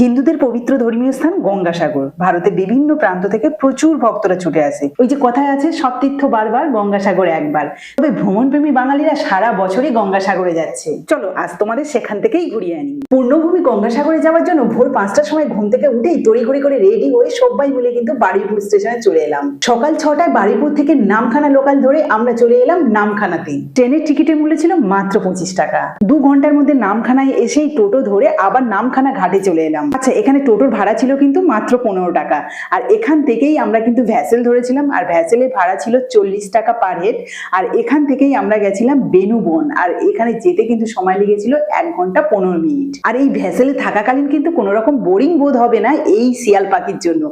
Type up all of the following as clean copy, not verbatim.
হিন্দুদের পবিত্র ধর্মীয় স্থান গঙ্গাসাগর। ভারতের বিভিন্ন প্রান্ত থেকে প্রচুর ভক্তরা ছুটে আসে। ওই যে কথায় আছে, সব তীর্থ বারবার, গঙ্গাসাগর একবার। তবে ভ্রমণপ্রেমী বাঙালিরা সারা বছরই গঙ্গাসাগরে যাচ্ছে। চলো আজ তোমাদের সেখান থেকেই ঘুরিয়ে আনি। পূর্ণভূমি গঙ্গাসাগরে যাওয়ার জন্য ভোর 5টার সময় ঘুম থেকে উঠেই তড়িঘড়ি করে রেডি হয়ে সবাই মিলে কিন্তু বারুইপুর স্টেশনে চলে এলাম। সকাল 6টায় বারুইপুর থেকে নামখানা লোকাল ধরে আমরা চলে এলাম নামখানাতে। ট্রেনের টিকিটের মূল্য ছিল মাত্র 25 টাকা। 2 ঘন্টার মধ্যে নামখানায় এসেই টোটো ধরে আবার নামখানা ঘাটে চলে এলাম। আচ্ছা, এখানে টোটোর ভাড়া ছিল কিন্তু মাত্র 15 টাকা। আর এখান থেকেই আমরা কিন্তু ভ্যাসেল ধরেছিলাম, আর ভ্যাসেলের ভাড়া ছিল 40 টাকা পার হেড। আর এখান থেকেই আমরা গেছিলাম বেনুবন, আর এখানে যেতে কিন্তু সময় লেগেছিল 1 ঘন্টা 15 মিনিট। আর এই ভ্যাসেলে থাকাকালীন কিন্তু কোনো রকম বোরিং বোধ হবে না এই শিয়াল পাখির জন্য।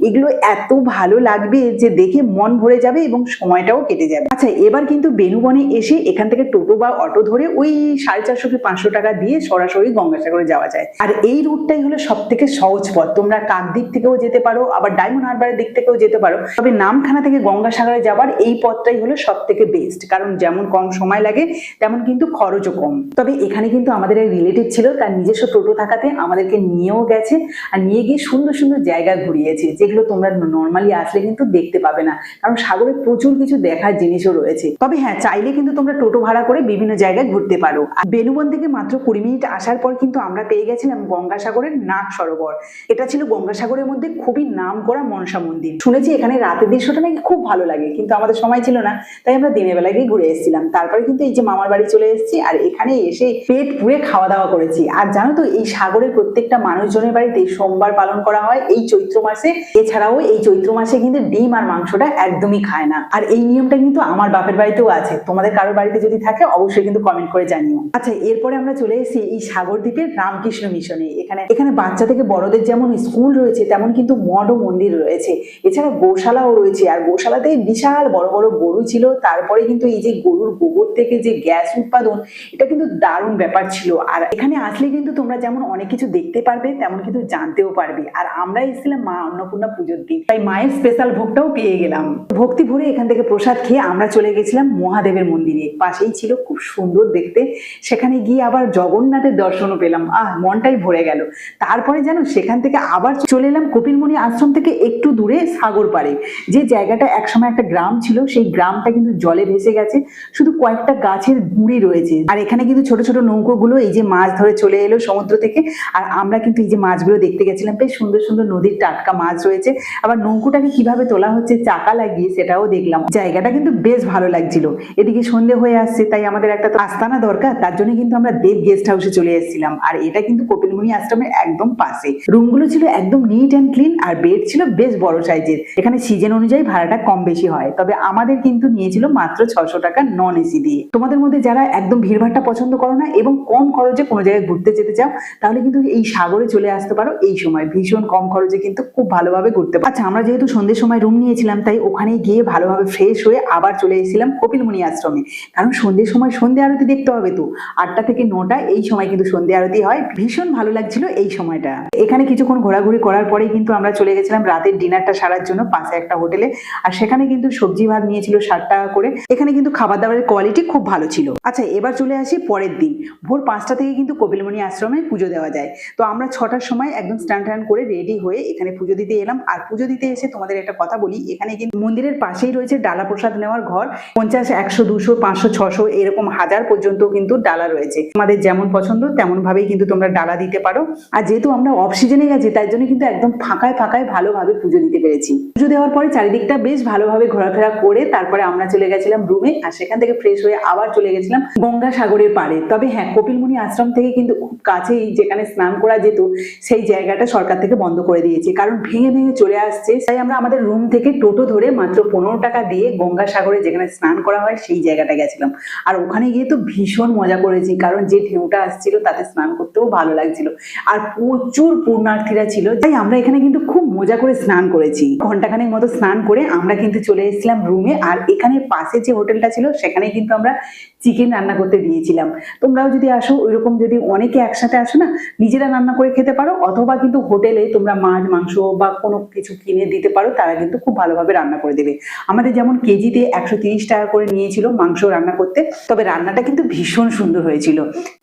এগুলো এত ভালো লাগবে যে দেখে মন ভরে যাবে এবং সময়টাও কেটে যাবে। আচ্ছা, এবার কিন্তু বেনুবনে এসে এখান থেকে টোটো বা অটো ধরে ওই 450 কি 500 টাকা দিয়ে সরাসরি গঙ্গাসাগরে যাওয়া যায়। আর এই রুটটাই হলো সব থেকে সহজ পথ। তোমরা কাকদ্বীপ থেকেও যেতে পারো, আবার ডায়মন্ড হারবারের দিক থেকেও যেতে পারো। তবে নামখানা থেকে গঙ্গাসাগরে যাবার এই পথটাই হলো সব থেকে বেস্ট, কারণ যেমন কম সময় লাগে তেমন কিন্তু খরচও কম। তবে এখানে কিন্তু আমাদের এক রিলেটিভ ছিল, তার নিজস্ব টোটো থাকাতে আমাদেরকে নিয়েও গেছে, আর নিয়ে গিয়ে সুন্দর সুন্দর জায়গা ঘুরিয়েছে, যেগুলো তোমরা নর্মালি আসলে কিন্তু দেখতে পাবে না, কারণ সাগরে প্রচুর কিছু দেখার জিনিসও রয়েছে। তবে হ্যাঁ, চাইলে কিন্তু তোমরা টোটো ভাড়া করে বিভিন্ন জায়গায় ঘুরতে পারো। আর বেনুবন থেকে মাত্র 20 মিনিট আসার পর কিন্তু আমরা পেয়ে গেছিলাম গঙ্গাসাগরের নাগ সরোবর। এটা ছিল গঙ্গাসাগরের মধ্যে খুবই নাম করা মনসা মন্দির। শুনেছি এখানে রাতের দৃশ্যটা নাকি খুব ভালো লাগে, কিন্তু আমাদের সময় ছিল না, তাই আমরা দিনের বেলায় গিয়ে ঘুরে এসেছিলাম। তারপরে কিন্তু এই যে মামার বাড়ি চলে এসেছি, আর এখানে এসে পেট পুড়ে খাওয়া দাওয়া করেছি। আর জানো তো, এই সাগরের প্রত্যেকটা মানুষজনের বাড়িতে সোমবার পালন করা হয় এই চৈত্র মাসে। এছাড়াও এই চৈত্র মাসে কিন্তু ডিম আর মাংসটা একদমই খায় না। আর এই নিয়মটা কিন্তু আমার বাপের বাড়িতেও আছে। তোমাদের কারোর বাড়িতে যদি থাকে অবশ্যই কিন্তু কমেন্ট করে জানিও। আচ্ছা, এরপরে আমরা চলে এসেছি এই সাগর দ্বীপের রামকৃষ্ণ মিশনে। এখানে বাচ্চা থেকে বড়দের যেমন স্কুল রয়েছে, তেমন কিন্তু মঠ ও মন্দির রয়েছে। এছাড়া গোশালাও রয়েছে, আর গোশালাতে বিশাল বড় বড় গরু ছিল। তারপরে কিন্তু এই যে গরুর গোবর থেকে যে গ্যাস উৎপাদন, এটা কিন্তু দারুণ ব্যাপার ছিল। আর এখানে আসলে কিন্তু তোমরা যেমন অনেক কিছু দেখতে পারবে, তেমন কিন্তু জানতেও পারবে। আর আমরা এসেছিলাম মা অন্নপূর্ণা পুজোর দিন, তাই মায়ের স্পেশাল ভোগটাও পেয়ে গেলাম। ভক্তি ভরে এখান থেকে প্রসাদ খেয়ে আমরা চলে গেছিলাম মহাদেবের মন্দিরে। পাশেই ছিল, খুব সুন্দর দেখতে। সেখানে গিয়ে আবার জগন্নাথের দর্শনও পেলাম। মনটাই ভরে গেল। তারপরে জানো, সেখান থেকে আবার চলে এলাম কপিলমুনি আশ্রম থেকে একটু দূরে সাগর পাড়ে, যে জায়গাটা একসময় একটা গ্রাম ছিল। সেই গ্রামটা কিন্তু জলে ভেসে গেছে, শুধু কয়েকটা গাছের গুঁড়ি রয়েছে। আর এখানে কিন্তু ছোট ছোট নৌকোগুলো এই যে মাছ ধরে চলে এলো সমুদ্র থেকে। আর আমরা কিন্তু এই যে মাছগুলো দেখতে গেছিলাম। বেশ সুন্দর সুন্দর নদীর টাটকা মাছ রয়েছে। আবার নৌকোটাকে কিভাবে তোলা হচ্ছে চাকা লাগিয়ে, সেটাও দেখলাম। জায়গাটা কিন্তু বেশ ভালো লাগছিল। এদিকে সন্ধে হয়ে আসছে, তাই আমাদের একটা তো আস্তানা দরকার। তার জন্য কিন্তু আমরা দেব গেস্ট হাউসে চলে এসেছিলাম। আর এটা কিন্তু কপিলমুনি আশ্রমের একদম পাশে। রুমগুলো ছিল একদম নিট অ্যান্ড ক্লিন, আর বেড ছিল বেশ বড় সাইজের। এখানে সিজন অনুযায়ী ভাড়াটা কম বেশি হয়, তবে আমাদের কিন্তু নিয়েছিল মাত্র 600 টাকা নন এসি দিয়ে। তোমাদের মধ্যে যারা একদম ভিড়ভাড়টা পছন্দ করো না এবং কম খরচে কোনো জায়গায় ঘুরতে যেতে চাও, তাহলে কিন্তু এই সাগরে চলে আসতে পারো। এই সময় ভীষণ কম খরচে কিন্তু খুব ভালোভাবে ঘুরতে পারো। আচ্ছা, আমরা যেহেতু সন্ধ্যের সময় রুম নিয়েছিলাম, তাই ওখানে গিয়ে ভালোভাবে ফ্রেশ হয়ে আবার চলে এসেছিলাম কপিলমুনি আশ্রমে, কারণ সন্ধ্যের সময় সন্ধ্যে আরতি দেখতে হবে তো। 8টা থেকে 9টা এই সময় কিন্তু সন্ধ্যে আরতি হয়। ভীষণ ভালো লাগছিল এই সময়টা। এখানে কিছুক্ষণ ঘোরাঘুরি করার পরেই কিন্তু আমরা চলে গেছিলাম রাতের ডিনারটা সারার জন্য পাশে একটা হোটেলে। আর সেখানে কিন্তু সবজি ভাত নিয়েছিল 60 টাকা করে। এখানে কিন্তু খাবার দাবারের কোয়ালিটি খুব ভালো ছিল। আচ্ছা, এবার চলে আসি পরের দিন। ভোর 5টা থেকে কিন্তু কপিলমুনি আশ্রমে পুজো দেওয়া যায়। তো আমরা 6টার সময় একদম স্নান করে রেডি হয়ে এখানে পুজো দিতে এলাম। আর পুজো দিতে এসে তোমাদের একটা কথা বলি, এখানে কিন্তু মন্দিরের পাশেই রয়েছে ডালা প্রসাদ নেওয়ার ঘর। 50, 100, 200, 500, 600 এরকম 1000 পর্যন্ত কিন্তু ডালা রয়েছে। তোমাদের যেমন পছন্দ তেমন ভাবেই কিন্তু তোমরা ডালা দিতে পারো। আর যেহেতু আমরা অফ সিজনে গেছি, তাই জন্য কিন্তু একদম ফাঁকায় ফাঁকায় ভালোভাবে পুজো দিতে পেরেছি। পুজো দেওয়ার পরে চারিদিকটা বেশ ভালোভাবে ঘোরাফেরা করে তারপরে আমরা চলে গেছিলাম রুমে। আর সেখান থেকে ফ্রেশ হয়ে আবার চলে গেছিলাম গঙ্গাসাগরের পাড়ে। তবে হ্যাঁ, কপিলমুনি আশ্রম থেকে কিন্তু খুব কাছেই যেখানে স্নান করা যেত, সেই জায়গাটা সরকার থেকে বন্ধ করে দিয়েছে, কারণ ভেঙে ভেঙে চলে আসছে। তাই আমরা আমাদের রুম থেকে টোটো ধরে মাত্র 15 টাকা দিয়ে গঙ্গাসাগরে যেখানে স্নান করা হয় সেই জায়গাটা গেছিলাম। আর ওখানে গিয়ে তো ভীষণ মজা করেছি, কারণ যে ঢেউটা আসছিল তাতে স্নান করতেও ভালো লাগছিল। আর প্রচুর পুণ্যার্থীরা ছিল, তাই আমরা এখানে কিন্তু খুব মজা করে স্নান করেছি। ঘন্টাখানেক মতো স্নান করে আমরা কিন্তু চলে এসেছিলাম রুমে। আর এখানে পাশে যে হোটেলটা ছিল, সেখানে কিন্তু আমরা চিকেন রান্না করতে দিয়েছিলাম। তোমরাও যদি আসো, ওইরকম যদি অনেকে একসাথে আসো না, নিজেরা রান্না করে খেতে পারো, অথবা কিন্তু হোটেলে তোমরা মাছ মাংস বা কোনো কিছু কিনে দিতে পারো, তারা কিন্তু খুব ভালোভাবে রান্না করে দেবে। আমাদের যেমন কেজিতে 130 টাকা করে নিয়েছিল মাংস রান্না করতে, তবে রান্নাটা কিন্তু ভীষণ সুন্দর হয়েছিল।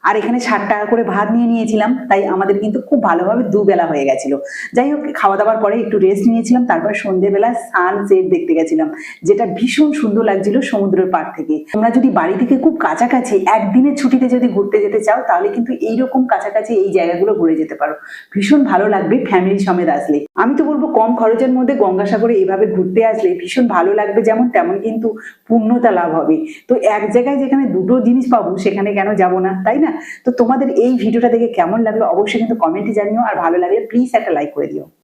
আর এখানে 60 টাকা করে ভাত নিয়েছিলাম, তাই আমাদের কিন্তু খুব ভালোভাবে দুবেলা হয়ে গেছিল। যাই হোক, খাওয়া দাওয়ার পরে একটু রেস্ট নিয়েছিলাম, তারপর সন্ধ্যেবেলা সানসেট দেখতে গেছিলাম, যেটা ভীষণ সুন্দর লাগছিল সমুদ্রের পাড় থেকে। তোমরা যদি বাড়ি থেকে খুব কাছাকাছি একদিনের ছুটিতে যদি ঘুরতে যেতে চাও, তাহলে কিন্তু এইরকম কাছাকাছি এই জায়গাগুলো ঘুরে যেতে পারো, ভীষণ ভালো লাগবে ফ্যামিলি সমেত আসলে। আমি তো বলবো কম খরচের মধ্যে গঙ্গাসাগরে এইভাবে ঘুরতে আসলে ভীষণ ভালো লাগবে, যেমন তেমন কিন্তু পূর্ণতা লাভ হবে। তো এক জায়গায় যেখানে দুটো জিনিস পাবো সেখানে কেন যাব না, তাই না? তো তোমাদের এই ভিডিওটা দেখে কেমন লাগলো অবশ্যই কিন্তু কমেন্টে জানিও, আর ভালো লাগলে প্লিজ একটা লাইক করে দিও।